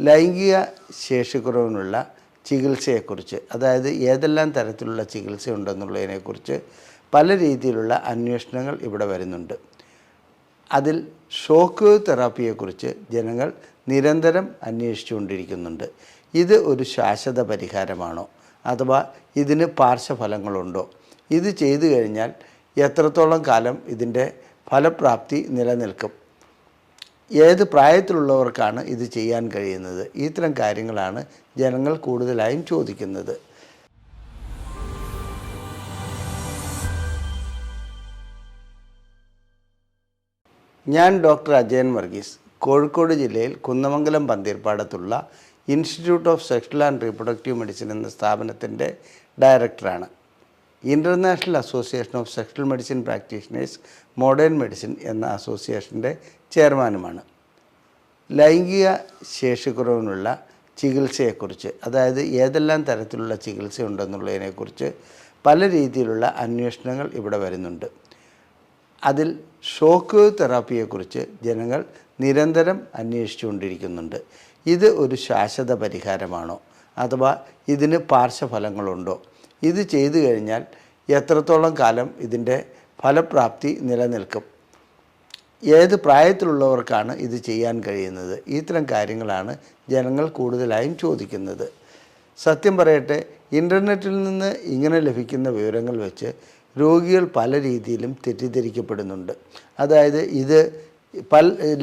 ലൈംഗിക ശേഷിക്കുറവിനുള്ള ചികിത്സയെക്കുറിച്ച്, അതായത് ഏതെല്ലാം തരത്തിലുള്ള ചികിത്സ ഉണ്ടെന്നുള്ളതിനെക്കുറിച്ച് പല രീതിയിലുള്ള അന്വേഷണങ്ങൾ ഇവിടെ വരുന്നുണ്ട്. അതിൽ ഷോക്ക് വേവ് തെറാപ്പിയെക്കുറിച്ച് ജനങ്ങൾ നിരന്തരം അന്വേഷിച്ചുകൊണ്ടിരിക്കുന്നുണ്ട്. ഇത് ഒരു ശാശ്വത പരിഹാരമാണോ, അഥവാ ഇതിന് പാർശ്വഫലങ്ങളുണ്ടോ, ഇത് ചെയ്തു കഴിഞ്ഞാൽ എത്രത്തോളം കാലം ഇതിൻ്റെ ഫലപ്രാപ്തി നിലനിൽക്കും, ഏത് പ്രായത്തിലുള്ളവർക്കാണ് ഇത് ചെയ്യാൻ കഴിയുന്നത്, ഇത്തരം കാര്യങ്ങളാണ് ജനങ്ങൾ കൂടുതലായും ചോദിക്കുന്നത്. ഞാൻ ഡോക്ടർ അജയൻ വർഗീസ്, കോഴിക്കോട് ജില്ലയിൽ കുന്നമംഗലം പന്തീർപ്പാടത്തുള്ള institute of sexual and reproductive medicine എന്ന സ്ഥാപനത്തിൻ്റെ ഡയറക്ടറാണ്. International association of sexual medicine practitioners modern medicine എന്ന അസോസിയേഷൻ്റെ ചെയർമാനുമാണ്. ലൈംഗിക ശേഷിക്കുറവിനുള്ള ചികിത്സയെക്കുറിച്ച്, അതായത് ഏതെല്ലാം തരത്തിലുള്ള ചികിത്സ ഉണ്ടെന്നുള്ളതിനെക്കുറിച്ച് പല രീതിയിലുള്ള അന്വേഷണങ്ങൾ ഇവിടെ വരുന്നുണ്ട്. അതിൽ ഷോക്ക് വേവ് തെറാപ്പിയെക്കുറിച്ച് ജനങ്ങൾ നിരന്തരം അന്വേഷിച്ചുകൊണ്ടിരിക്കുന്നുണ്ട്. ഇത് ഒരു ശാശ്വത പരിഹാരമാണോ, അഥവാ ഇതിന് പാർശ്വഫലങ്ങളുണ്ടോ, ഇത് ചെയ്തു കഴിഞ്ഞാൽ എത്രത്തോളം കാലം ഇതിൻ്റെ ഫലപ്രാപ്തി നിലനിൽക്കും, ഏത് പ്രായത്തിലുള്ളവർക്കാണ് ഇത് ചെയ്യാൻ കഴിയുന്നത്, ഇത്തരം കാര്യങ്ങളാണ് ജനങ്ങൾ കൂടുതലായും ചോദിക്കുന്നത്. സത്യം പറയട്ടെ, ഇൻ്റർനെറ്റിൽ നിന്ന് ഇങ്ങനെ ലഭിക്കുന്ന വിവരങ്ങൾ വെച്ച് രോഗികൾ പല രീതിയിലും തെറ്റിദ്ധരിക്കപ്പെടുന്നുണ്ട്. അതായത് ഇത്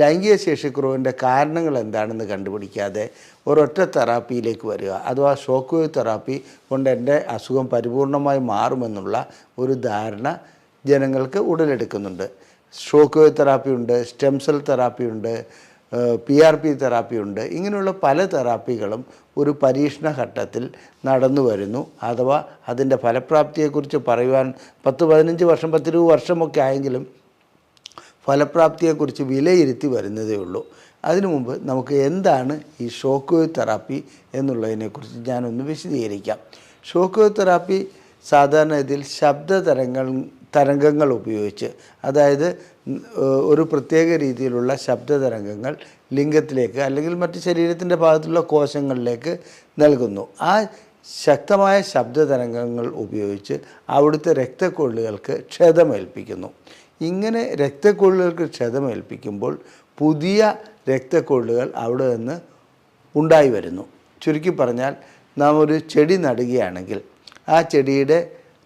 ലൈംഗിക ശേഷിക്കുറവിൻ്റെ കാരണങ്ങൾ എന്താണെന്ന് കണ്ടുപിടിക്കാതെ ഒരൊറ്റ തെറാപ്പിയിലേക്ക് വരിക, അഥവാ ഷോക്ക് വേവ് തെറാപ്പി കൊണ്ട് എൻ്റെ അസുഖം പരിപൂർണമായി മാറുമെന്നുള്ള ഒരു ധാരണ ജനങ്ങൾക്ക് ഉടലെടുക്കുന്നുണ്ട്. ഷോക്ക് വേവ് തെറാപ്പിയുണ്ട്, സ്റ്റെം സെൽ തെറാപ്പിയുണ്ട്, PRP തെറാപ്പിയുണ്ട്. ഇങ്ങനെയുള്ള പല തെറാപ്പികളും ഒരു പരീക്ഷണ ഘട്ടത്തിൽ നടന്നു വരുന്നു. അഥവാ അതിൻ്റെ ഫലപ്രാപ്തിയെക്കുറിച്ച് പറയുവാൻ 10-15 വർഷം 10-20 വർഷമൊക്കെ ആയെങ്കിലും ഫലപ്രാപ്തിയെക്കുറിച്ച് വിലയിരുത്തി വരുന്നതേ ഉള്ളൂ. അതിനു മുമ്പ് നമുക്ക് എന്താണ് ഈ ഷോക്ക് വേവ് തെറാപ്പി എന്നുള്ളതിനെക്കുറിച്ച് ഞാനൊന്ന് വിശദീകരിക്കാം. ഷോക്ക് വേവ് തെറാപ്പി സാധാരണ ഇതിൽ തരംഗങ്ങൾ ഉപയോഗിച്ച്, അതായത് ഒരു പ്രത്യേക രീതിയിലുള്ള ശബ്ദതരംഗങ്ങൾ ലിംഗത്തിലേക്ക് അല്ലെങ്കിൽ മറ്റ് ശരീരത്തിൻ്റെ ഭാഗത്തുള്ള കോശങ്ങളിലേക്ക് നൽകുന്നു. ആ ശക്തമായ ശബ്ദതരംഗങ്ങൾ ഉപയോഗിച്ച് അവിടുത്തെ രക്തക്കൊള്ളുകൾക്ക് ക്ഷതമേൽപ്പിക്കുന്നു. ഇങ്ങനെ രക്തക്കൊള്ളുകൾക്ക് ക്ഷതമേൽപ്പിക്കുമ്പോൾ പുതിയ രക്തക്കൊള്ളുകൾ അവിടെ നിന്ന് ഉണ്ടായി വരുന്നു. ചുരുക്കി പറഞ്ഞാൽ, നാം ഒരു ചെടി നടുകയാണെങ്കിൽ ആ ചെടിയുടെ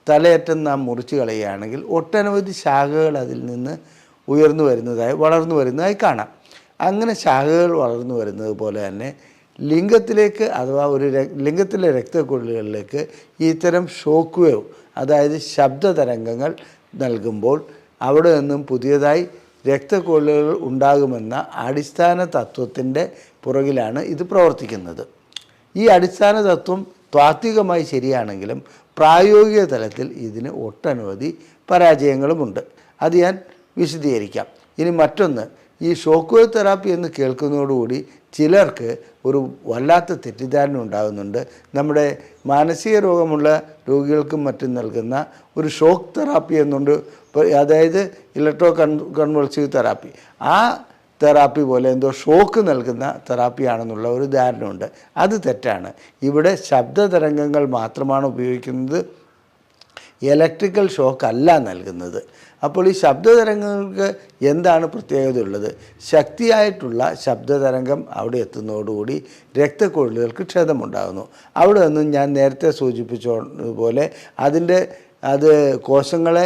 തലയറ്റം നാം മുറിച്ച് കളയുകയാണെങ്കിൽ ഒട്ടനവധി ശാഖകൾ അതിൽ നിന്ന് വളർന്നു വരുന്നതായി കാണാം. അങ്ങനെ ശാഖകൾ വളർന്നു വരുന്നത് പോലെ തന്നെ ലിംഗത്തിലേക്ക്, അഥവാ ലിംഗത്തിലെ രക്തക്കൊള്ളുകളിലേക്ക് ഇത്തരം ഷോക്ക് വേവ്, അതായത് ശബ്ദതരംഗങ്ങൾ നൽകുമ്പോൾ അവിടെ നിന്നും പുതിയതായി രക്തക്കൊള്ളുകൾ ഉണ്ടാകുമെന്ന അടിസ്ഥാന തത്വത്തിൻ്റെ പുറകിലാണ് ഇത് പ്രവർത്തിക്കുന്നത്. ഈ അടിസ്ഥാന തത്വം താത്വികമായി ശരിയാണെങ്കിലും പ്രായോഗിക തലത്തിൽ ഇതിന് ഒട്ടനവധി പരാജയങ്ങളുമുണ്ട്. അത് ഞാൻ വിശദീകരിക്കാം. ഇനി മറ്റൊന്ന്, ഈ ഷോക്ക് വേവ് തെറാപ്പി എന്ന് കേൾക്കുന്നതോടുകൂടി ചിലർക്ക് ഒരു വല്ലാത്ത തെറ്റിദ്ധാരണ ഉണ്ടാകുന്നുണ്ട്. നമ്മുടെ മാനസിക രോഗമുള്ള രോഗികൾക്കും മറ്റും നൽകുന്ന ഒരു ഷോക്ക് തെറാപ്പി എന്നുണ്ട്, അതായത് കൺവൾസീവ് തെറാപ്പി. ആ തെറാപ്പി പോലെ എന്തോ ഷോക്ക് നൽകുന്ന തെറാപ്പിയാണെന്നുള്ള ഒരു ധാരണയുണ്ട്. അത് തെറ്റാണ്. ഇവിടെ ശബ്ദതരംഗങ്ങൾ മാത്രമാണ് ഉപയോഗിക്കുന്നത്, ഇലക്ട്രിക്കൽ ഷോക്ക് അല്ല നൽകുന്നത്. അപ്പോൾ ഈ ശബ്ദതരംഗങ്ങൾക്ക് എന്താണ് പ്രത്യേകത ഉള്ളത്? ശക്തിയായിട്ടുള്ള ശബ്ദതരംഗം അവിടെ എത്തുന്നതോടുകൂടി രക്തക്കൊള്ളുകൾക്ക് ക്ഷതമുണ്ടാകുന്നു. അവിടെ നിന്നും ഞാൻ നേരത്തെ സൂചിപ്പിച്ചതുപോലെ അത് കോശങ്ങളെ,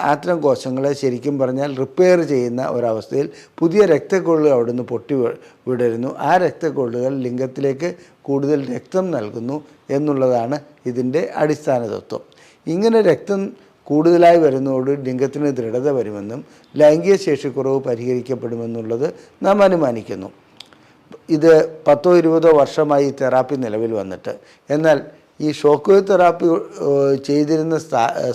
അത്തരം കോശങ്ങളെ ശരിക്കും പറഞ്ഞാൽ റിപ്പയർ ചെയ്യുന്ന ഒരവസ്ഥയിൽ പുതിയ രക്തക്കൊള്ളുകൾ അവിടെ നിന്ന് പൊട്ടി വിടരുന്നു. ആ രക്തക്കൊള്ളുകൾ ലിംഗത്തിലേക്ക് കൂടുതൽ രക്തം നൽകുന്നു എന്നുള്ളതാണ് ഇതിൻ്റെ അടിസ്ഥാന തത്വം. ഇങ്ങനെ രക്തം കൂടുതലായി വരുന്നതോട് ലിംഗത്തിന് ദൃഢത വരുമെന്നും ലൈംഗിക ശേഷിക്കുറവ് പരിഹരിക്കപ്പെടുമെന്നുള്ളത് നാം അനുമാനിക്കുന്നു. ഇത് 10-20 വർഷമായി ഈ തെറാപ്പി നിലവിൽ വന്നിട്ട്, എന്നാൽ ഈ ഷോക്ക് വേവ് തെറാപ്പി ചെയ്തിരുന്ന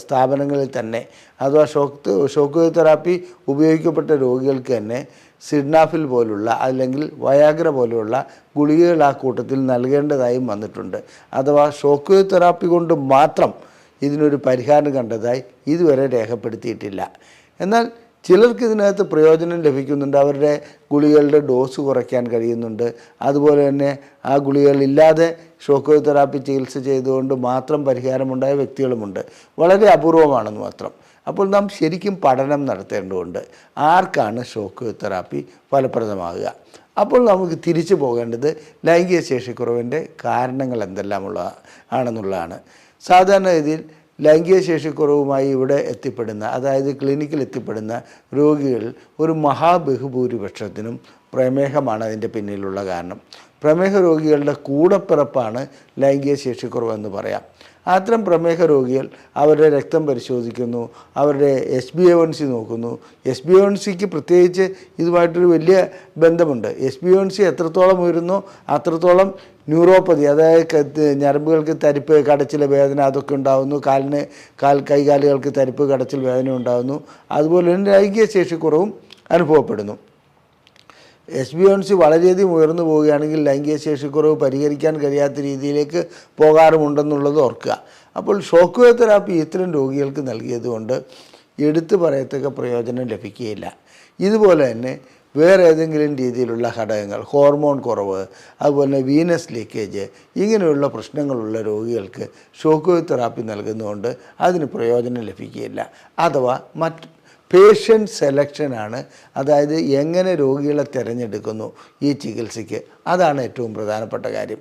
സ്ഥാപനങ്ങളിൽ തന്നെ, അഥവാ ഷോക്ക് വേവ് തെറാപ്പി ഉപയോഗിക്കപ്പെട്ട രോഗികൾക്ക് തന്നെ സിഡ്നാഫിൽ പോലുള്ള അല്ലെങ്കിൽ വയാഗ്ര പോലുള്ള ഗുളികകൾ ആ കൂട്ടത്തിൽ നൽകേണ്ടതായും വന്നിട്ടുണ്ട്. അഥവാ ഷോക്ക് വേവ് തെറാപ്പി കൊണ്ട് മാത്രം ഇതിനൊരു പരിഹാരം കണ്ടതായി ഇതുവരെ രേഖപ്പെടുത്തിയിട്ടില്ല. എന്നാൽ ചിലർക്ക് ഇതിനകത്ത് പ്രയോജനം ലഭിക്കുന്നുണ്ട്, അവരുടെ ഗുളികകളുടെ ഡോസ് കുറയ്ക്കാൻ കഴിയുന്നുണ്ട്. അതുപോലെ തന്നെ ആ ഗുളികകളില്ലാതെ ഷോക്ക് വേവ് തെറാപ്പി ചികിത്സ ചെയ്തുകൊണ്ട് മാത്രം പരിഹാരമുണ്ടായ വ്യക്തികളുമുണ്ട്. വളരെ അപൂർവമാണെന്ന് മാത്രം. അപ്പോൾ നാം ശരിക്കും പഠനം നടത്തേണ്ടതുണ്ട് ആർക്കാണ് ഷോക്ക് വേവ് തെറാപ്പി ഫലപ്രദമാകുക. അപ്പോൾ നമുക്ക് തിരിച്ചു പോകേണ്ടത് ലൈംഗിക ശേഷിക്കുറവിൻ്റെ കാരണങ്ങൾ ആണെന്നുള്ളതാണ്. സാധാരണഗതിയിൽ ലൈംഗിക ശേഷിക്കുറവുമായി ഇവിടെ എത്തിപ്പെടുന്ന, അതായത് ക്ലിനിക്കിൽ എത്തിപ്പെടുന്ന രോഗികൾ ഒരു മഹാബഹുഭൂരിപക്ഷത്തിനും പ്രമേഹമാണ് അതിൻ്റെ പിന്നിലുള്ള കാരണം. പ്രമേഹ രോഗികളുടെ കൂടപ്പിറപ്പാണ് ലൈംഗിക ശേഷിക്കുറവെന്ന് പറയാം. അത്തരം പ്രമേഹ രോഗികൾ അവരുടെ രക്തം പരിശോധിക്കുന്നു, അവരുടെ HbA1c നോക്കുന്നു. HbA1cക്ക് പ്രത്യേകിച്ച് ഇതുമായിട്ടൊരു വലിയ ബന്ധമുണ്ട്. HbA1c എത്രത്തോളം ഉയരുന്നോ അത്രത്തോളം ന്യൂറോപ്പതി, അതായത് ഞരമ്പുകൾക്ക് തരിപ്പ്, കടച്ചിൽ, വേദന അതൊക്കെ ഉണ്ടാകുന്നു. കൈകാലുകൾക്ക് തരിപ്പ്, കടച്ചിൽ, വേദന ഉണ്ടാകുന്നു. അതുപോലെ തന്നെ ലൈംഗിക ശേഷിക്കുറവും അനുഭവപ്പെടുന്നു. HbA1c വളരെയധികം ഉയർന്നു പോവുകയാണെങ്കിൽ ലൈംഗിക ശേഷിക്കുറവ് പരിഹരിക്കാൻ കഴിയാത്ത രീതിയിലേക്ക് പോകാറുമുണ്ടെന്നുള്ളത് ഓർക്കുക. അപ്പോൾ ഷോക്ക് വേവ് തെറാപ്പി ഇത്തരം രോഗികൾക്ക് നൽകിയതുകൊണ്ട് എടുത്തു പറയത്തക്ക പ്രയോജനം ലഭിക്കുകയില്ല. ഇതുപോലെ തന്നെ വേറെ ഏതെങ്കിലും രീതിയിലുള്ള ഘടകങ്ങൾ, ഹോർമോൺ കുറവ്, അതുപോലെ തന്നെ വീനസ് ലീക്കേജ്, ഇങ്ങനെയുള്ള പ്രശ്നങ്ങളുള്ള രോഗികൾക്ക് ഷോക്ക് വേവ് തെറാപ്പി നൽകുന്നതുകൊണ്ട് അതിന് പ്രയോജനം ലഭിക്കുകയില്ല. അഥവാ പേഷ്യൻ്റ് സെലക്ഷനാണ്, അതായത് എങ്ങനെ രോഗികളെ തിരഞ്ഞെടുക്കുന്നു ഈ ചികിത്സയ്ക്ക്, അതാണ് ഏറ്റവും പ്രധാനപ്പെട്ട കാര്യം.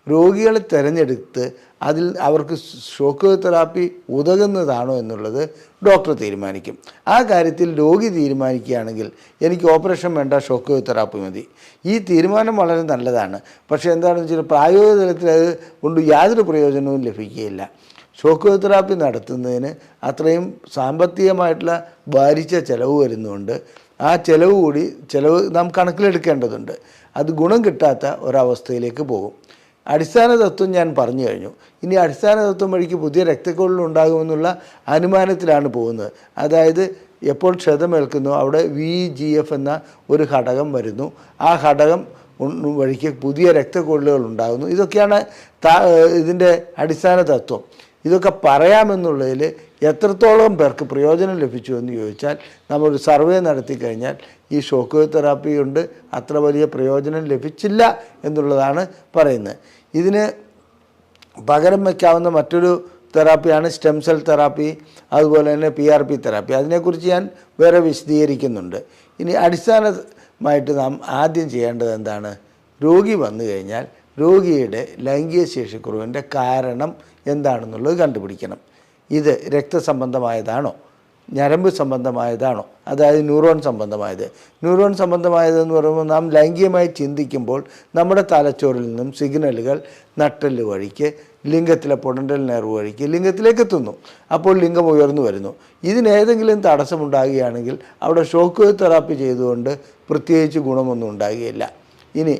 രോഗികളെ തിരഞ്ഞെടുത്ത് അതിൽ അവർക്ക് ഷോക്ക് വേവ് തെറാപ്പി ഉതകുന്നതാണോ എന്നുള്ളത് ഡോക്ടർ തീരുമാനിക്കും. ആ കാര്യത്തിൽ രോഗി തീരുമാനിക്കുകയാണെങ്കിൽ എനിക്ക് ഓപ്പറേഷൻ വേണ്ട, ഷോക്ക് വേവ് തെറാപ്പി മതി, ഈ തീരുമാനം വളരെ നല്ലതാണ്. പക്ഷേ എന്താണെന്ന് വെച്ചാൽ പ്രായോഗിക തലത്തിൽ അത് കൊണ്ട് യാതൊരു പ്രയോജനവും ലഭിക്കുകയില്ല. ഷോക്ക് വേവ് തെറാപ്പി നടത്തുന്നതിന് അത്രയും സാമ്പത്തികമായിട്ടുള്ള ഭാരിച്ച ചിലവ് വരുന്നുണ്ട്. ആ ചിലവ് നാം കണക്കിലെടുക്കേണ്ടതുണ്ട്. അത് ഗുണം കിട്ടാത്ത ഒരവസ്ഥയിലേക്ക് പോകും. അടിസ്ഥാന തത്വം ഞാൻ പറഞ്ഞു കഴിഞ്ഞു. ഇനി അടിസ്ഥാന തത്വം വഴിക്ക് പുതിയ രക്തക്കൊഴൽ ഉണ്ടാകുമെന്നുള്ള അനുമാനത്തിലാണ് പോകുന്നത്. അതായത് എപ്പോൾ ക്ഷതമേൽക്കുന്നു അവിടെ VEGF എന്ന ഒരു ഘടകം വരുന്നു. ആ ഘടകം വഴിക്ക് പുതിയ രക്തക്കൊഴലുകൾ ഉണ്ടാകുന്നു. ഇതൊക്കെയാണ് ഇതിൻ്റെ അടിസ്ഥാന തത്വം. ഇതൊക്കെ പറയാമെന്നുള്ളതിൽ എത്രത്തോളം പേർക്ക് പ്രയോജനം ലഭിച്ചു എന്ന് ചോദിച്ചാൽ, നമ്മളൊരു സർവേ നടത്തി കഴിഞ്ഞാൽ ഈ ഷോക്ക് വേവ് തെറാപ്പി കൊണ്ട് അത്ര വലിയ പ്രയോജനം ലഭിച്ചില്ല എന്നുള്ളതാണ് പറയുന്നത്. ഇതിന് പകരം വയ്ക്കാവുന്ന മറ്റൊരു തെറാപ്പിയാണ് സ്റ്റെം സെൽ തെറാപ്പി, അതുപോലെ തന്നെ PRP തെറാപ്പി. അതിനെക്കുറിച്ച് ഞാൻ വേറെ വിശദീകരിക്കുന്നുണ്ട്. ഇനി അടിസ്ഥാനമായിട്ട് നാം ആദ്യം ചെയ്യേണ്ടത് എന്താണ്? രോഗി വന്നു കഴിഞ്ഞാൽ രോഗിയുടെ ലൈംഗിക ശേഷിക്കുറവിൻ്റെ കാരണം എന്താണെന്നുള്ളത് കണ്ടുപിടിക്കണം. ഇത് രക്തസംബന്ധമായതാണോ, ഞരമ്പ് സംബന്ധമായതാണോ, അതായത് ന്യൂറോൺ സംബന്ധമായതെന്ന് പറയുമ്പോൾ നാം ലൈംഗികമായി ചിന്തിക്കുമ്പോൾ നമ്മുടെ തലച്ചോറിൽ നിന്നും സിഗ്നലുകൾ നട്ടെല്ല് വഴിക്ക് ലിംഗത്തിലെ പൊടൻ്റൽ നെർവ് വഴിക്ക് ലിംഗത്തിലേക്ക് എത്തുന്നു. അപ്പോൾ ലിംഗം ഉയർന്നു വരുന്നു. ഇതിനേതെങ്കിലും തടസ്സമുണ്ടാകുകയാണെങ്കിൽ അവിടെ ഷോക്ക് വേവ് തെറാപ്പി ചെയ്തുകൊണ്ട് പ്രത്യേകിച്ച് ഗുണമൊന്നും ഉണ്ടാകുകയില്ല. ഇനി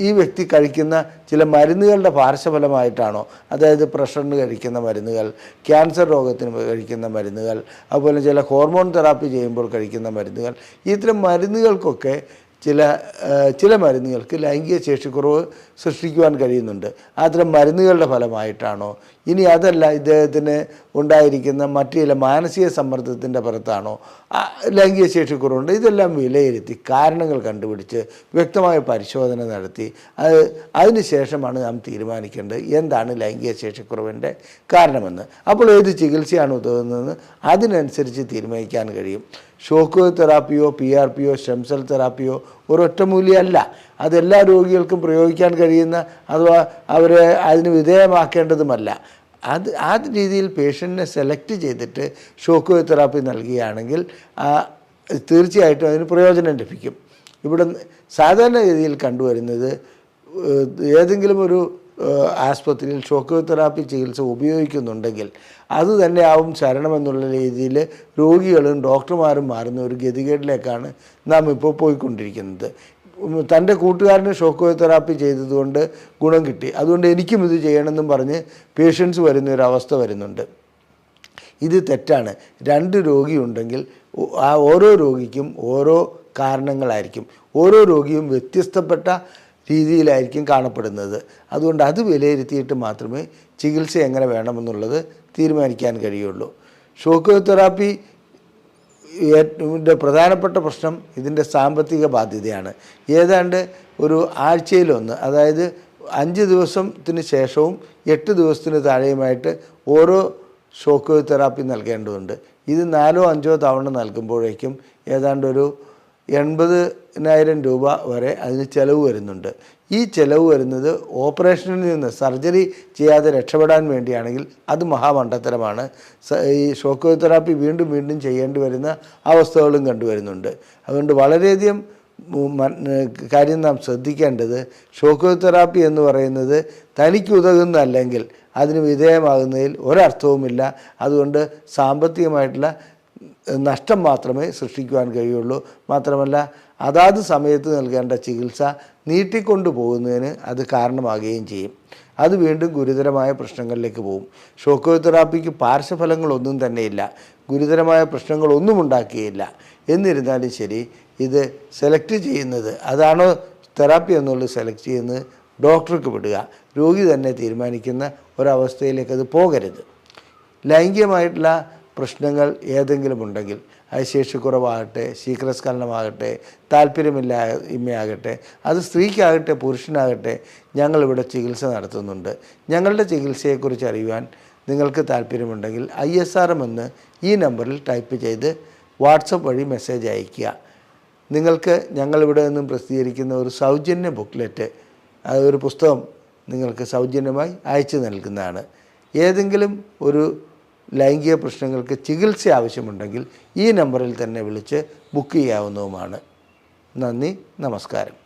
ഈ വ്യക്തി കഴിക്കുന്ന ചില മരുന്നുകളുടെ പാർശ്വഫലമായിട്ടാണോ, അതായത് പ്രഷറിന് കഴിക്കുന്ന മരുന്നുകൾ, ക്യാൻസർ രോഗത്തിന് കഴിക്കുന്ന മരുന്നുകൾ, അതുപോലെ ചില ഹോർമോൺ തെറാപ്പി ചെയ്യുമ്പോൾ കഴിക്കുന്ന മരുന്നുകൾ, ഇത്തരം മരുന്നുകൾക്കൊക്കെ ചില മരുന്നുകൾക്ക് ലൈംഗിക ശേഷിക്കുറവ് സൃഷ്ടിക്കുവാൻ കഴിയുന്നുണ്ട്. അത്തരം മരുന്നുകളുടെ ഫലമായിട്ടാണോ, ഇനി അതല്ല ഇദ്ദേഹത്തിന് ഉണ്ടായിരിക്കുന്ന മറ്റു ചില മാനസിക സമ്മർദ്ദത്തിൻ്റെ പുറത്താണോ ലൈംഗിക ശേഷിക്കുറവുണ്ട്, ഇതെല്ലാം വിലയിരുത്തി കാരണങ്ങൾ കണ്ടുപിടിച്ച് വ്യക്തമായ പരിശോധന നടത്തി അതിന് ശേഷമാണ് നാം തീരുമാനിക്കേണ്ടത് എന്താണ് ലൈംഗിക ശേഷിക്കുറവിൻ്റെ കാരണമെന്ന്. അപ്പോൾ ഏത് ചികിത്സയാണ് ഉതകുന്നതെന്ന് അതിനനുസരിച്ച് തീരുമാനിക്കാൻ കഴിയും. ഷോക്ക് വേവ് തെറാപ്പിയോ PRPയോ സ്റ്റെം സെൽ തെറാപ്പിയോ ഒരൊറ്റ മൂല്യമല്ല. അതെല്ലാ രോഗികൾക്കും പ്രയോഗിക്കാൻ കഴിയുന്ന അഥവാ അവരെ അതിന് വിധേയമാക്കേണ്ടതുമല്ല. ആ രീതിയിൽ പേഷ്യൻറ്റിനെ സെലക്ട് ചെയ്തിട്ട് ഷോക്ക് വേവ് തെറാപ്പി നൽകുകയാണെങ്കിൽ തീർച്ചയായിട്ടും അതിന് പ്രയോജനം ലഭിക്കും. ഇവിടെ സാധാരണഗതിയിൽ കണ്ടുവരുന്നത് ഏതെങ്കിലും ഒരു ആസ്പത്രിയിൽ ഷോക്ക് വേവ് തെറാപ്പി ചികിത്സ ഉപയോഗിക്കുന്നുണ്ടെങ്കിൽ അത് തന്നെ ആവും ശരണമെന്നുള്ള രീതിയിൽ രോഗികളും ഡോക്ടർമാരും മാറുന്ന ഒരു ഗതികേടിലേക്കാണ് നാം ഇപ്പോൾ പോയിക്കൊണ്ടിരിക്കുന്നത്. തൻ്റെ കൂട്ടുകാരന് ഷോക്ക് വേവ് തെറാപ്പി ചെയ്തതുകൊണ്ട് ഗുണം കിട്ടി, അതുകൊണ്ട് എനിക്കും ഇത് ചെയ്യണമെന്നും പറഞ്ഞ് പേഷ്യൻസ് വരുന്നൊരവസ്ഥ വരുന്നുണ്ട്. ഇത് തെറ്റാണ്. 2 രോഗിയുണ്ടെങ്കിൽ ആ ഓരോ രോഗിക്കും ഓരോ കാരണങ്ങളായിരിക്കും. ഓരോ രോഗിയും വ്യത്യസ്തപ്പെട്ട രീതിയിലായിരിക്കും കാണപ്പെടുന്നത്. അതുകൊണ്ട് അത് വിലയിരുത്തിയിട്ട് മാത്രമേ ചികിത്സ എങ്ങനെ വേണമെന്നുള്ളത് തീരുമാനിക്കാൻ കഴിയുള്ളൂ. ഷോക്ക് വേവ് തെറാപ്പി ഇതിൻ്റെ പ്രധാനപ്പെട്ട പ്രശ്നം ഇതിൻ്റെ സാമ്പത്തിക ബാധ്യതയാണ്. ഏതാണ്ട് ഒരു ആഴ്ചയിലൊന്ന്, അതായത് 5 ദിവസത്തിന് ശേഷവും 8 ദിവസത്തിന് താഴെയുമായിട്ട് ഓരോ ഷോക്ക് വേവ് തെറാപ്പി നൽകേണ്ടതുണ്ട്. ഇത് 4 or 5 തവണ നൽകുമ്പോഴേക്കും ഏതാണ്ട് ഒരു 80,000 രൂപ വരെ അതിന് ചിലവ് വരുന്നുണ്ട്. ഈ ചിലവ് വരുന്നത് ഓപ്പറേഷനിൽ നിന്ന്, സർജറി ചെയ്യാതെ രക്ഷപ്പെടാൻ വേണ്ടിയാണെങ്കിൽ അത് മഹാമണ്ടത്തരമാണ്. ഈ ഷോക്ക് വേവ് തെറാപ്പി വീണ്ടും വീണ്ടും ചെയ്യേണ്ടി വരുന്ന അവസ്ഥകളും കണ്ടുവരുന്നുണ്ട്. അതുകൊണ്ട് വളരെയധികം കാര്യം നാം ശ്രദ്ധിക്കേണ്ടത്, ഷോക്ക് വേവ് തെറാപ്പി എന്ന് പറയുന്നത് തനിക്ക് ഉതകുന്നതല്ലെങ്കിൽ അതിന് വിധേയമാകുന്നതിൽ ഒരർത്ഥവുമില്ല. അതുകൊണ്ട് സാമ്പത്തികമായിട്ടുള്ള നഷ്ടം മാത്രമേ സൃഷ്ടിക്കുവാൻ കഴിയുള്ളൂ. മാത്രമല്ല അതാത് സമയത്ത് നൽകേണ്ട ചികിത്സ നീട്ടിക്കൊണ്ടു പോകുന്നതിന് അത് കാരണമാകുകയും ചെയ്യും. അത് വീണ്ടും ഗുരുതരമായ പ്രശ്നങ്ങളിലേക്ക് പോകും. ഷോക്ക് വേവ് തെറാപ്പിക്ക് പാർശ്വഫലങ്ങളൊന്നും തന്നെയില്ല, ഗുരുതരമായ പ്രശ്നങ്ങളൊന്നും ഉണ്ടാക്കുകയില്ല. എന്നിരുന്നാലും ശരി, ഇത് സെലക്ട് ചെയ്യുന്നത്, അതാണോ തെറാപ്പി എന്നുള്ളത് സെലക്ട് ചെയ്യുന്നത് ഡോക്ടർക്ക് വിടുക. രോഗി തന്നെ തീരുമാനിക്കുന്ന ഒരവസ്ഥയിലേക്ക് അത് പോകരുത്. ലൈംഗികമായിട്ടുള്ള പ്രശ്നങ്ങൾ ഏതെങ്കിലും ഉണ്ടെങ്കിൽ, അത് ശേഷിക്കുറവാകട്ടെ, ശീഘ്രസ്ഖലനമാകട്ടെ, താല്പര്യമില്ലായ്മയാകട്ടെ, അത് സ്ത്രീക്കാകട്ടെ പുരുഷനാകട്ടെ, ഞങ്ങളിവിടെ ചികിത്സ നടത്തുന്നുണ്ട്. ഞങ്ങളുടെ ചികിത്സയെക്കുറിച്ച് അറിയുവാൻ നിങ്ങൾക്ക് താല്പര്യമുണ്ടെങ്കിൽ ISRM എന്ന് ഈ നമ്പറിൽ ടൈപ്പ് ചെയ്ത് വാട്സപ്പ് വഴി മെസ്സേജ് അയയ്ക്കുക. നിങ്ങൾക്ക് ഞങ്ങളിവിടെ നിന്നും പ്രസിദ്ധീകരിക്കുന്ന ഒരു സൗജന്യ ബുക്ക്ലെറ്റ്, ഒരു പുസ്തകം നിങ്ങൾക്ക് സൗജന്യമായി അയച്ചു നൽകുന്നതാണ്. ഏതെങ്കിലും ഒരു ലൈംഗിക പ്രശ്നങ്ങൾക്ക് ചികിത്സ ആവശ്യമുണ്ടെങ്കിൽ ഈ നമ്പറിൽ തന്നെ വിളിച്ച് ബുക്ക് ചെയ്യാവുന്നതുമാണ്. നന്ദി, നമസ്കാരം.